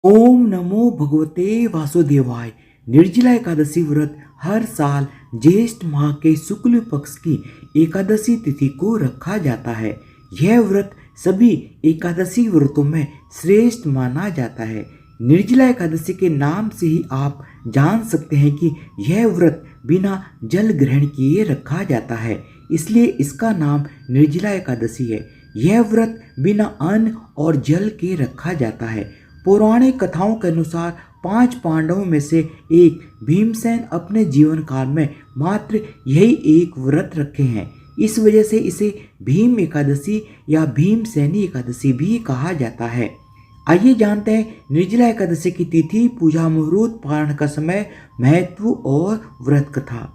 ओम नमो भगवते वासुदेवाय। निर्जला एकादशी व्रत हर साल ज्येष्ठ माह के शुक्ल पक्ष की एकादशी तिथि को रखा जाता है। यह व्रत सभी एकादशी व्रतों में श्रेष्ठ माना जाता है। निर्जला एकादशी के नाम से ही आप जान सकते हैं कि यह व्रत बिना जल ग्रहण किए रखा जाता है, इसलिए इसका नाम निर्जला एकादशी है। यह व्रत बिना अन्न और जल के रखा जाता है। पौराणिक कथाओं के अनुसार 5 पांडवों में से एक भीमसेन अपने जीवन काल में मात्र यही एक व्रत रखे हैं। इस वजह से इसे भीम एकादशी या भीमसेनी एकादशी भी कहा जाता है। आइए जानते हैं निर्जला एकादशी की तिथि, पूजा मुहूर्त, पारण का समय, महत्व और व्रत कथा।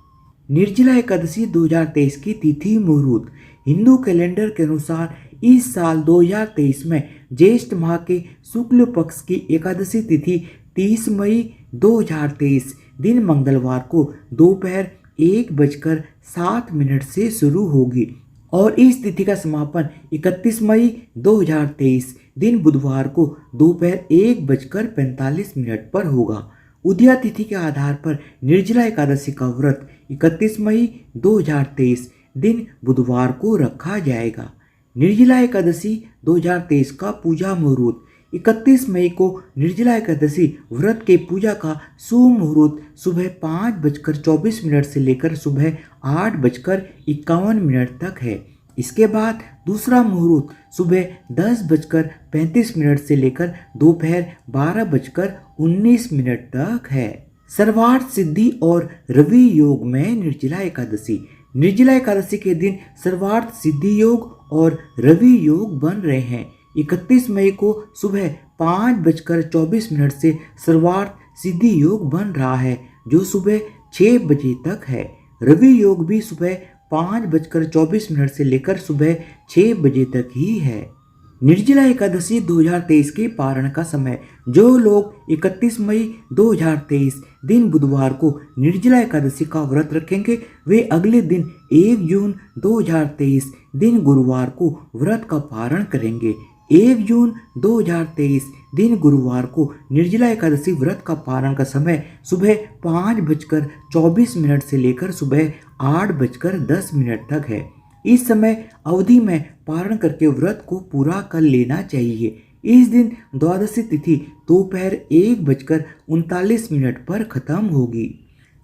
निर्जला एकादशी 2023 की तिथि मुहूर्त। हिंदू कैलेंडर के अनुसार इस साल 2023 में ज्येष्ठ माह के शुक्ल पक्ष की एकादशी तिथि 30 मई 2023 दिन मंगलवार को दोपहर 1:07 से शुरू होगी और इस तिथि का समापन 31 मई 2023 दिन बुधवार को दोपहर 1:45 पर होगा। उदया तिथि के आधार पर निर्जला एकादशी का व्रत 31 मई 2023 दिन बुधवार को रखा जाएगा। निर्जला एकादशी 2023 का पूजा मुहूर्त। 31 मई को निर्जला एकादशी व्रत के पूजा का शुभ मुहूर्त सुबह 5:24 से लेकर सुबह 8:51 तक है। इसके बाद दूसरा मुहूर्त सुबह 10:35 से लेकर दोपहर 12:19 तक है। सर्वार्थ सिद्धि और रवि योग में निर्जला एकादशी। निर्जला एकादशी के दिन सर्वार्थ सिद्धि योग और रवि योग बन रहे हैं। 31 मई को सुबह 5:24 से सर्वार्थ सिद्धि योग बन रहा है, जो सुबह 6 बजे तक है। रवि योग भी सुबह 5:24 से लेकर सुबह 6 बजे तक ही है। निर्जला एकादशी 2023 के पारण का समय। जो लोग 31 मई 2023 दिन बुधवार को निर्जला एकादशी का व्रत रखेंगे, वे अगले दिन 1 जून 2023 दिन गुरुवार को व्रत का पारण करेंगे। 1 जून 2023 दिन गुरुवार को निर्जला एकादशी व्रत का पारण का समय सुबह 5:24 से लेकर सुबह 8:10 तक है। इस समय अवधि में पारण करके व्रत को पूरा कर लेना चाहिए। इस दिन द्वादशी तिथि दोपहर 1:39 पर खत्म होगी।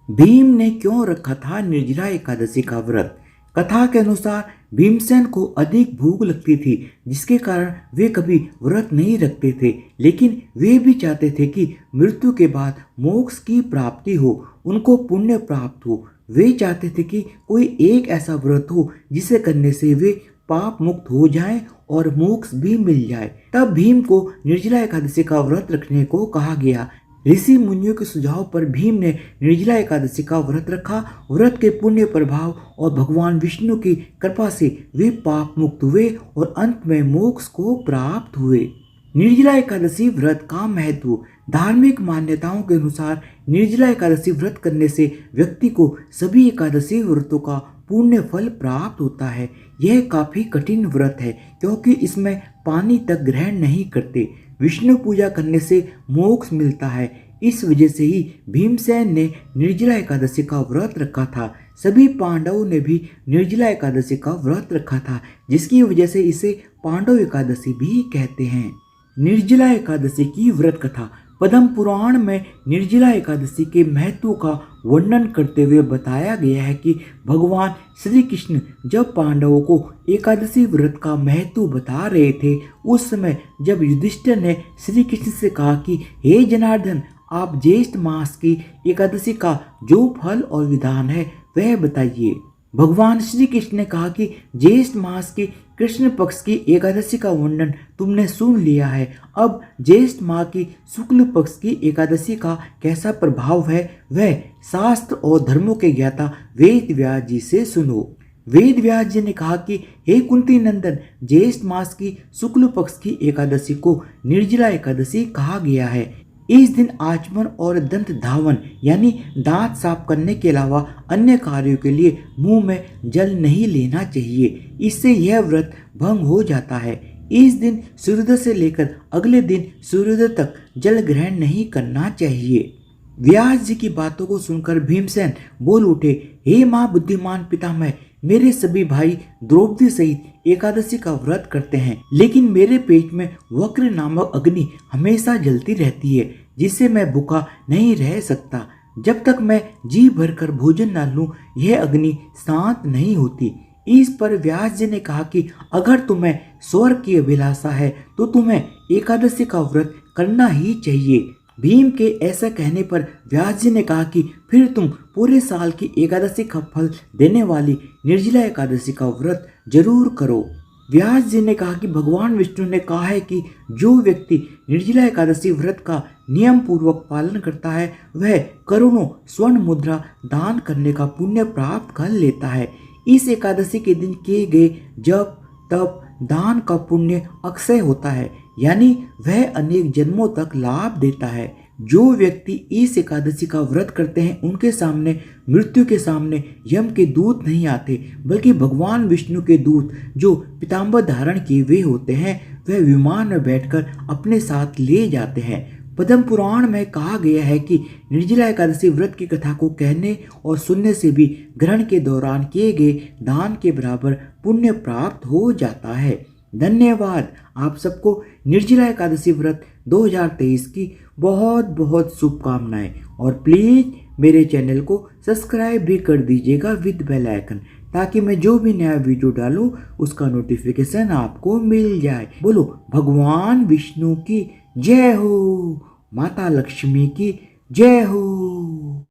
भीम ने क्यों रखा था निर्जला एकादशी का व्रत? कथा के अनुसार भीमसेन को अधिक भूख लगती थी, जिसके कारण वे कभी व्रत नहीं रखते थे, लेकिन वे भी चाहते थे कि मृत्यु के बाद मोक्ष की प्राप्ति हो, उनको पुण्य प्राप्त हो। वे चाहते थे कि कोई एक ऐसा व्रत हो जिसे करने से वे पाप मुक्त हो जाएं और मोक्ष भी मिल जाए। तब भीम को निर्जला एकादशी का व्रत रखने को कहा गया। ऋषि मुनियों के सुझाव पर भीम ने निर्जला एकादशी का व्रत रखा। व्रत के पुण्य प्रभाव और भगवान विष्णु की कृपा से वे पाप मुक्त हुए और अंत में मोक्ष को प्राप्त हुए। निर्जला एकादशी व्रत का महत्व। धार्मिक मान्यताओं के अनुसार निर्जला एकादशी व्रत करने से व्यक्ति को सभी एकादशी व्रतों का पुण्य फल प्राप्त होता है। यह काफी कठिन व्रत है, क्योंकि इसमें पानी तक ग्रहण नहीं करते। विष्णु पूजा करने से मोक्ष मिलता है। इस वजह से ही भीमसेन ने निर्जला एकादशी का व्रत रखा था। सभी पांडवों ने भी निर्जला एकादशी का व्रत रखा था, जिसकी वजह से इसे पांडव एकादशी भी कहते हैं। निर्जला एकादशी की व्रत कथा। पद्म पुराण में निर्जला एकादशी के महत्व का वर्णन करते हुए बताया गया है कि भगवान श्री कृष्ण जब पांडवों को एकादशी व्रत का महत्व बता रहे थे, उस समय जब युधिष्ठिर ने श्री कृष्ण से कहा कि हे जनार्दन, आप ज्येष्ठ मास की एकादशी का जो फल और विधान है वह बताइए। भगवान श्री कृष्ण ने कहा कि ज्येष्ठ मास की कृष्ण पक्ष की एकादशी का वर्णन तुमने सुन लिया है। अब ज्येष्ठ माह की शुक्ल पक्ष की एकादशी का कैसा प्रभाव है वह शास्त्र और धर्मों के ज्ञाता वेद व्यास जी से सुनो। वेद व्यास जी ने कहा कि हे कुंती नंदन, ज्येष्ठ मास की शुक्ल पक्ष की एकादशी को निर्जला एकादशी कहा गया है। इस दिन आचमन और दंत धावन यानी दांत साफ करने के अलावा अन्य कार्यों के लिए मुंह में जल नहीं लेना चाहिए। इससे यह व्रत भंग हो जाता है। इस दिन सूर्योदय से लेकर अगले दिन सूर्योदय तक जल ग्रहण नहीं करना चाहिए। व्यास जी की बातों को सुनकर भीमसेन बोल उठे, हे माँ बुद्धिमान पितामह, मेरे सभी भाई द्रौपदी सहित एकादशी का व्रत करते हैं, लेकिन मेरे पेट में वक्र नामक अग्नि हमेशा जलती रहती है, जिससे मैं भूखा नहीं रह सकता। जब तक मैं जी भरकर भोजन न लूं, यह अग्नि शांत नहीं होती। इस पर व्यास जी ने कहा कि अगर तुम्हें स्वर्ग की अभिलाषा है तो तुम्हें एकादशी का व्रत करना ही चाहिए। भीम के ऐसा कहने पर व्यास जी ने कहा कि फिर तुम पूरे साल की एकादशी का फल देने वाली निर्जला एकादशी का व्रत जरूर करो। व्यास जी ने कहा कि भगवान विष्णु ने कहा है कि जो व्यक्ति निर्जला एकादशी व्रत का नियम पूर्वक पालन करता है वह करोड़ों स्वर्ण मुद्रा दान करने का पुण्य प्राप्त कर लेता है। इस एकादशी के दिन किए गए जप तप दान का पुण्य अक्षय होता है, यानी वह अनेक जन्मों तक लाभ देता है। जो व्यक्ति इस एकादशी का व्रत करते हैं उनके सामने मृत्यु के सामने यम के दूत नहीं आते, बल्कि भगवान विष्णु के दूत जो पीताम्बर धारण किए हुए होते हैं वह विमान में बैठकर अपने साथ ले जाते हैं। पद्म पुराण में कहा गया है कि निर्जला एकादशी व्रत की कथा को कहने और सुनने से भी ग्रहण के दौरान किए गए दान के बराबर पुण्य प्राप्त हो जाता है। धन्यवाद। आप सबको निर्जला एकादशी व्रत 2023 की बहुत बहुत शुभकामनाएं, और प्लीज़ मेरे चैनल को सब्सक्राइब भी कर दीजिएगा विद बेल आइकन, ताकि मैं जो भी नया वीडियो डालूं उसका नोटिफिकेशन आपको मिल जाए। बोलो भगवान विष्णु की जय हो, माता लक्ष्मी की जय हो।